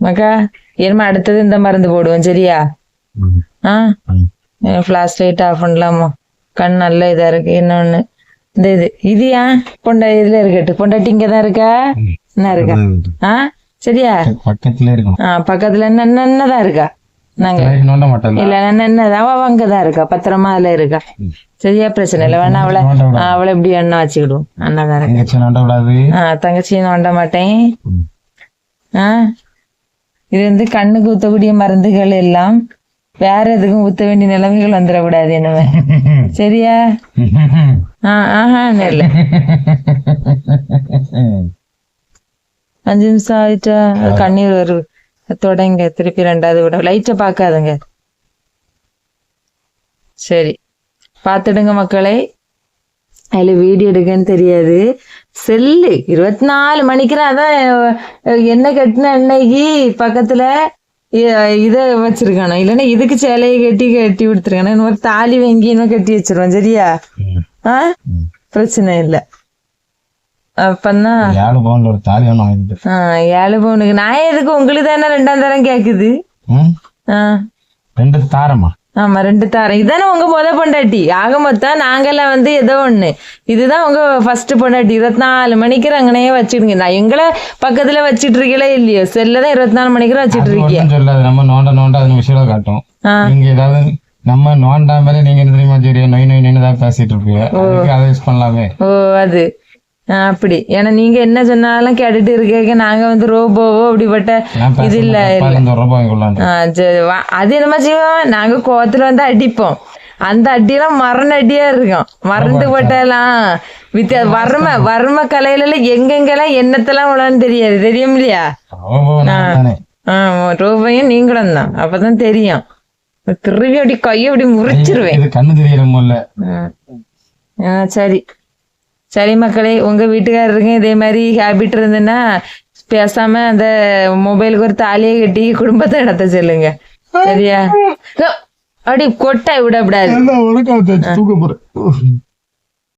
மக்கா இனிமே அடுத்தது இந்த மருந்து போடுவோம் சரியா? ஃபிளாஷ் லைட் ஆஃப் பண்ணலாமா? கண் நல்ல இதா இருக்கு. இன்னொன்னு இந்த இது ஏன் இதுல இருக்கட்டு. பொண்டாட்டி இங்கதான் இருக்கா? என்ன இருக்கா? சரியா? பக்கத்துல இருக்கும். பக்கத்துல என்னதான் இருக்கா? நாங்க இல்ல என்னதான் அவ அங்கதான் இருக்கா, பத்திரமா அதுல இருக்கா. சரியா? பிரச்சனை இல்ல. வேணா அவளை எப்படி எண்ணெய் வச்சுக்கிடுவோம். அண்ணாதான் இருக்கு. தங்கச்சியை நோண்ட மாட்டேன். இது கண்ணுக்கு ஊத்தக்கூடிய மருந்துகள் எல்லாம் வேற எதுக்கும் ஊத்த வேண்டிய நிலைமைகள் வந்துடக்கூடாது என்னவே. சரியா? இல்ல 5 நிமிஷம் ஆயிட்டா கண்ணீர் வரும். தொடங்க திருப்பி 2வது விட லைட்டை பார்க்காதுங்க. சரி பார்த்துடுங்க மக்களே. அதுல வீடியோ எடுக்கன்னு தெரியாது. செல்லு 24 மணிக்கு அதான் என்ன கட்டின அன்னைக்கு பக்கத்துல இத வச்சிருக்கானோ, இல்லன்னா இதுக்கு சேலையை கட்டி கொடுத்துருக்கானோ. இன்னொரு தாலி வாங்கி இன்னும் கட்டி வச்சிருவோம். சரியா? பிரச்சனை இல்ல. அப்பன்னா 7 பவுனுக்கு நான் எதுக்கு? உங்களுக்கு தானே 2ஆம் தரம் கேக்குது. 2 தாரமா? ஆமா 2 தாரம். இதானே உங்க பொண்டாட்டி. ஆக மொத்தம் நாங்கெல்லாம் ஏதோ ஒண்ணு. இதுதான் உங்க ஃபர்ஸ்ட் பொண்டாட்டி. 24 மணிக்கு அங்கனையே வச்சிடுங்க. நான் எங்களை பக்கத்துல வச்சிட்டு இருக்கீங்களே இல்லையோ, செல்லதான் 24 மணிக்கு வச்சிட்டு இருக்கீங்க. நம்ம நோண்ட அது விஷயம் காட்டும். நீங்க ஏதாவது நம்ம நோண்டாம நீங்க என்ன தெரியுமா சரி நொய் நொய் பேசிட்டு இருப்பீங்க. அதை யூஸ் பண்ணலாமே. அது அப்படி. ஏன்னா நீங்க என்ன சொன்னாலும் கேட்டுட்டு இருக்க. நாங்க ரோபோவோ அப்படிப்பட்ட இது இல்ல. அது என்னமா செய்வோம், நாங்க கோவத்துல அடிப்போம். அந்த அடியெல்லாம் மரண அடியா இருக்கும். மறந்து போட்டாலாம் வர்ம கலையில எங்கெங்கெல்லாம் என்னத்தெல்லாம் விழான்னு தெரியாது. தெரியும் இல்லையா? ரோபோயும் நீங்களும் தான். அப்பதான் தெரியும். திரும்பி அப்படி கையை அப்படி முறிச்சிருவேன். கண்ணு தெரியல. சரி சரி மக்களே, உங்க வீட்டுக்காரருக்கு இதே மாதிரி ஹேபிட் இருந்துன்னா பேசாம அந்த மொபைலுக்கு ஒரு தாலியை கட்டி குடும்பத்தை நடத்த சொல்லுங்க. சரியா? அப்படி கொட்டாய் விடக்கூடாது.